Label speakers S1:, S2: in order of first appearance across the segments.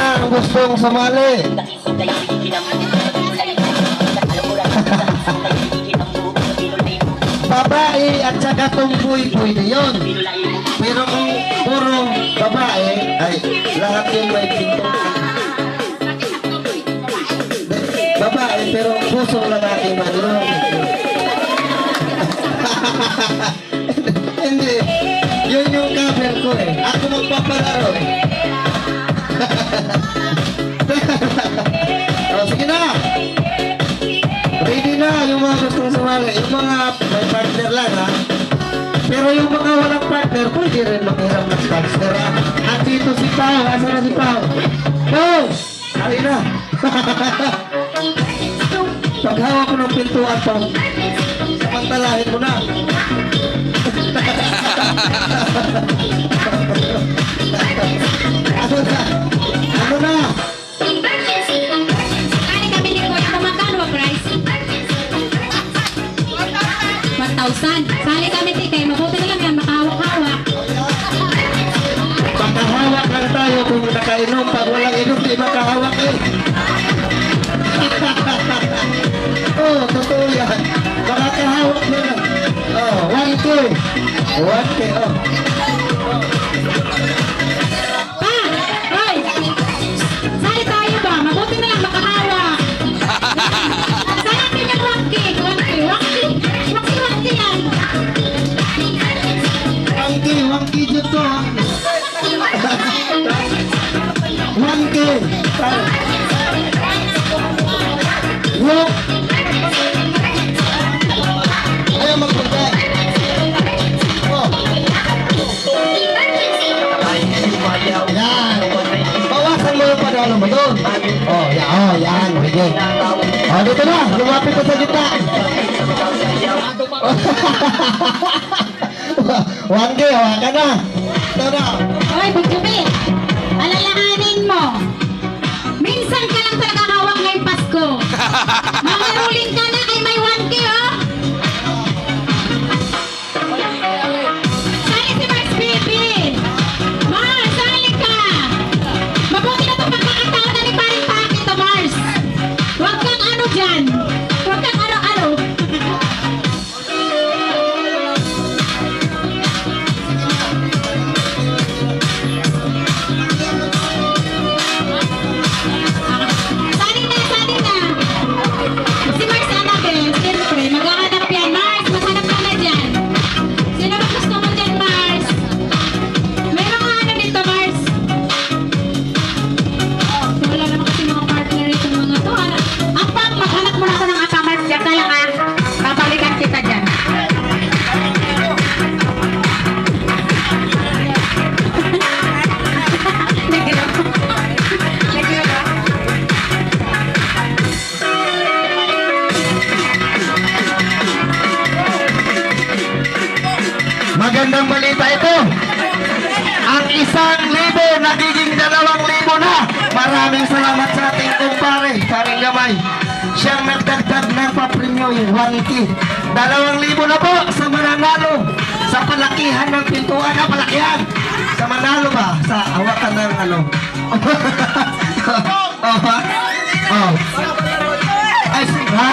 S1: na ang gustong sumali. Babae at saka tumboy pwede yun. Pero kung puro babae, ay lahat yung may pinto. Babae pero pusong lalaki man yun. Hindi. Yun yung cover ko eh. Ako magpapalaro eh. Oh, sige na. Ready na yung mga gustong sumali. Yung mga may partner lang ha. Pero yung mga walang partner, pwede rin makiram ng partner ha. At dito si Pao. Asa na si Pao? Pao! Ay na. Paghawak ko ng pintuan pa. Samantalahin mo na. Ano na? Ano na?
S2: Kali kami ni Kuya, magkano ang price? 1,000. Sali kami ti kay mabuti na lang yan, makahawak-hawak.
S1: Makahawak lang tayo kung nakainom. Pag walang inom, di makahawak eh. Oh, totoo yan. Makakahawak mo lang. Oh, 1K. 1K, oh.
S2: Pa! Hoy! Sali tayo ba? Mabuti na lang makahawak. Sali natin yung 1K. 1K yan.
S1: 1K dito ah. 1K. Look. Ayaw magpunta. Oh. Yan. Bawasan mo yung panalo mo doon. Oh, yan. Oh, yan. Sige. Oh, dito na. Lumapit ko sa gitna. 1K, hawakan na. Ito na.
S2: Hoy, Bugjubi! Alalahanin mo! Minsan ka lang talaga hawak ngayong Pasko! Mamaruling ka na kay may 1K, oh! Sali si Mars Baby! Mars, sali ka! Mabuti na itong pagkakataon na ni Paring Paki to, Mars! Huwag kang ano dyan! Huwag kang ano-ano! Sali na! Si Mars Annabel, siyempre, maghahanap yan. Mars, maghanap ka na dyan. Sino ba gusto mo dyan, Mars? Meron nga ano dito, Mars? Wala naman kasi mga partner itong mga to. Ang pang, maghanap mo na ako ng aka, Mars. Diyan ka lang, ha? Babalikan kita dyan. Nagilo. Nagilo ba?
S1: Magandang balita ito. Ang 1,000 nagiging 2,000 na. Maraming salamat sa ating kumpare, Paring Gamay. Siyang nagdagdag ng papremyo yung 1K. 2,000 na po sa mananalo. Sa palakihan ng pintuan na palakihan. Sa manalo ba? Sa hawakan ng ano? Oh, ha? Oh. Ay, ha?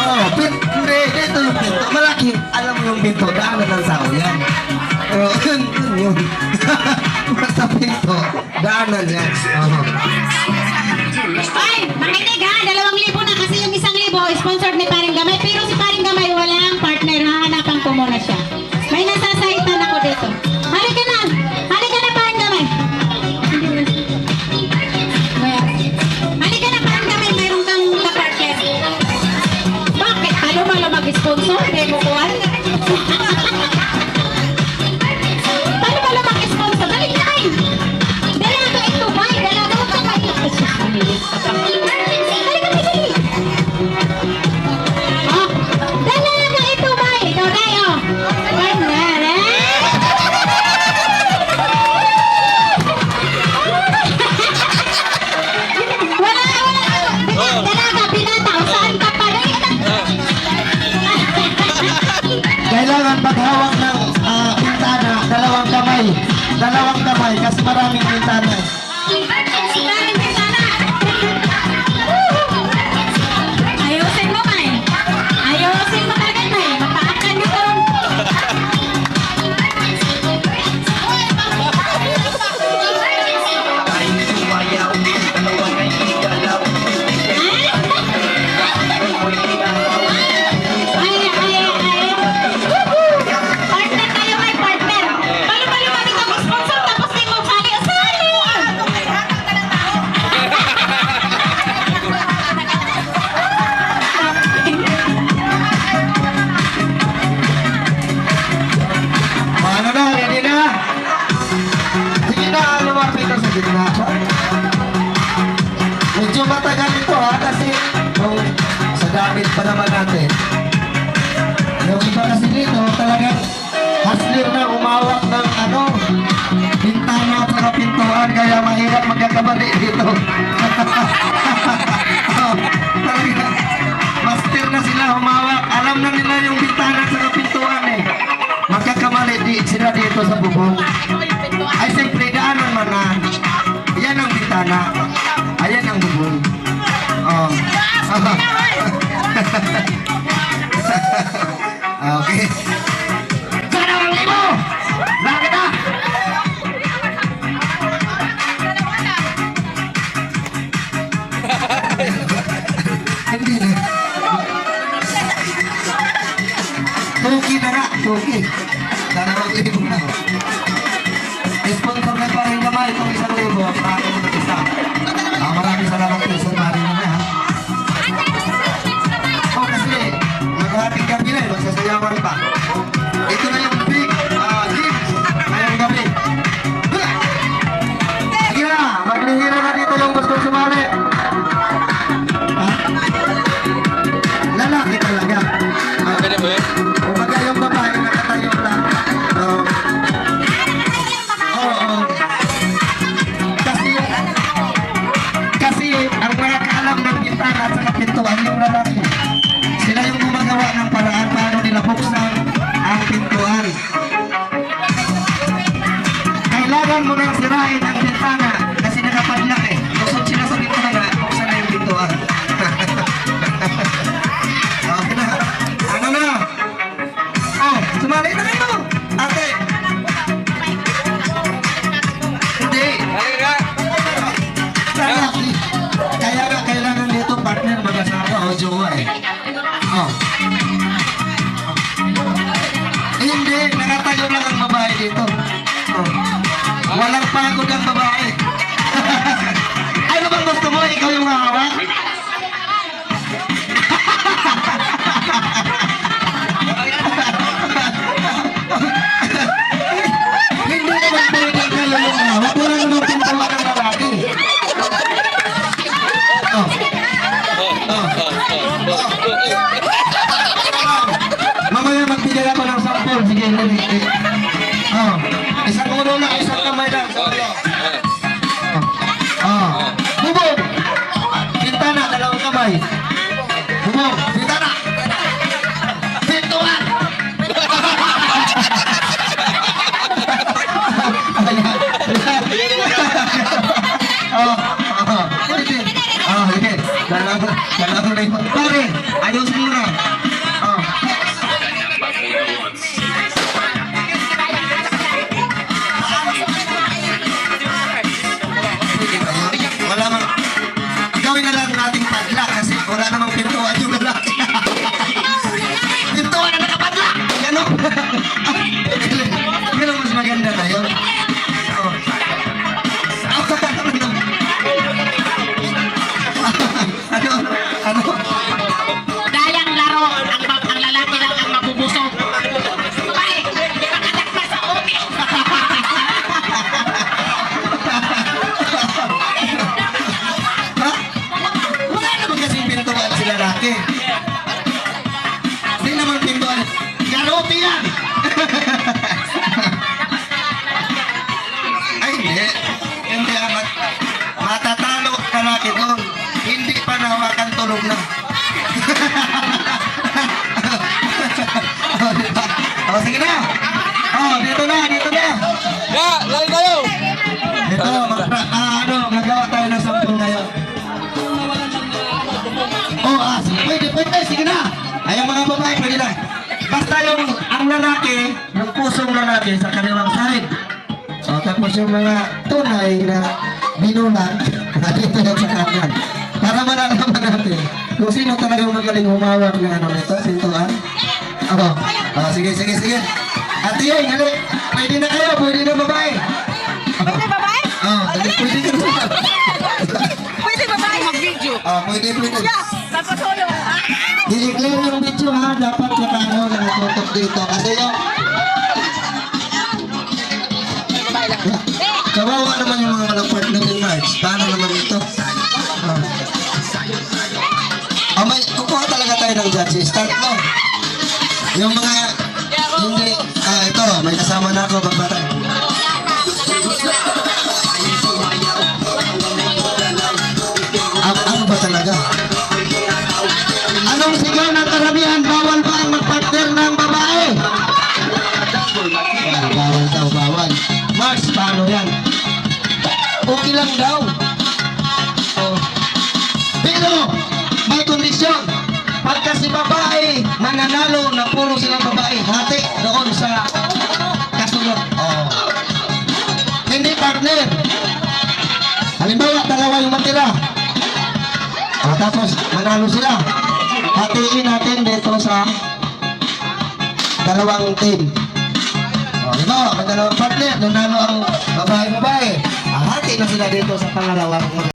S1: Oh, hindi, ito yung pinto. Malaki, alam mo yung pinto, daanan ng sao yan. Oh, yun. Basta pinto, daanan yan. Oh.
S2: Ay, makinig ha, 2,000 na kasi yung 1,000 sponsored ni Paring Gamay. Pero si Paring Gamay walang partner, hahanapan ko muna siya. May nasasahitan ako dito. Halika na, Paring Gamay. Halika na, Paring Gamay, mayroon kang ka-partner. Bakit? Talo malo mag-sponsor? Hindi mo kuhan? Talo malo mag-sponsor? Dali ka! Dala ka ito, bay! Dala ka ito, bay!
S1: maraming bintana.
S2: Maraming bintana. Ayusin mo, May. Ayusin mo talaga, May. Mapaakan dito. Partner tayo, may partner. Balo-balo mami ka mag-sponsor tapos di mo sali. Sali!
S1: Ano na, ready na? Sige na, lumapit na sa gitna. Medyo matagal ito ha, kasi sa gamit pa naman natin. Yung iba kasi dito, talagang hustler na umawak ng bintana at saka pintuan, kaya mahirap magkakabali dito. Talagang master na sila humawak. Alam na nila yung bintana at saka pintuan eh. Magkakamali sila dito sa bubong. Ay, siyempre, daanan man na. Yan ang bintana. Ayan ang bubong. Oh. Okay. Dalawang libo! Bakit na? Hindi na. Tuki na nga, tuki. Dalawang libo na. Sponsor na pa rin naman itong 1,000. Maraming mag-isa. Maraming salamat po sa maraming na ha. Kasi maghahating gabi na magsasayawan pa. Ito na yung big games ngayong gabi. Sige na, maglihira na dito yung gustong sumali. Ha? Lalaki talaga.
S3: Pwede ba yun?
S1: Kumbaga yung babae nakatayo lang. Oo. Kasi ang nakakaalam ng bintana at saka pintuan yung lalaki. Sila yung gumagawa ng paraan paano nila buksan ang pintuan. Kailangan mo nang sirain ang bintana kasi nakapadlock eh. Kusot sila sa bintana, buksan na yung pintuan. Okay na. Ano na? Oh, sumali na kayo. Ate. Hindi.
S3: Halika!
S1: Kaya nga kailangan dito partner mag-asawa o jowa eh. Oh. Hindi, nakatayo lang ang babae dito. Oh. Walang pagod ang babae. Ano bang gusto mo? Ikaw yung hawak? Hindi naman pwede kayo yung hawak. Wala namang pintawa ng lalaki. Oh. Mamaya magbigay ako ng sample. Sige, hindi. Oh. Isang ulo lang, isang kamay lang. Oh. Bubog! Bintana, dalawang kamay. Bubog! Bintana! Pintuan! Oh. Pwede. Oh, sige. Dalawang na yun. Pare, ayusin mo na. Oh. Wala mang gawin na lang nating padla kasi wala namang pintuan yung lalaki. Pintuan na nakapadla! Ganon! Ganon mas maganda na yun. Oh. Ano?
S2: Dayang laro, ang lalaki lang ang mabubusog. Ay, makadak pa sa umi.
S1: Ha? Wala naman kasing pintuan si lalaki. Hindi naman pintuan. Garote yan! Ay, hindi. Hindi amat. Matatalo ka lalaki doon. Hindi pa nahawakan tulog na. Oh, diba? Oh, sige na. Oh, dito na, dito na.
S3: Ya, lari tayo!
S1: Dito. Okay, sa kanilang side. O, tapos yung mga tunay na binulat, dito yan sa kanan. Para malalaman natin kung sino talagang magaling humawak ng ano nito, pintuan. Ako. Sige. Ate Yoy, hali. Pwede na kayo, pwede na babae.
S3: Pwede babae?
S1: Pwede ka na.
S3: Pwede babae mag-video.
S1: Pwede.
S3: Tapos ulo.
S1: I-clear yung video ha, dapat nakatutok dito. Kasi yung kawawa naman yung mga partner ni March. Paano naman ito? May kukuha talaga tayo ng judges. Start mo. Yung mga hindi, ito, may kasama na ako bagbata. Ano ba talaga? Anong sigaw ng karamihan? Bawal ba ang magpartner ng babae? Bawal. Mars, paano yan? Okay lang daw. Pero, may kondisyon. Pagka si babae, mananalo na puro silang babae, hati doon sa kasunod. Hindi partner. Halimbawa, dalawa yung matira. Tapos, manalo sila. Hatiin natin dito sa dalawang team. Halimbawa, may dalawang partner, nanalo ang babae. Hati na sila dito sa pangalawang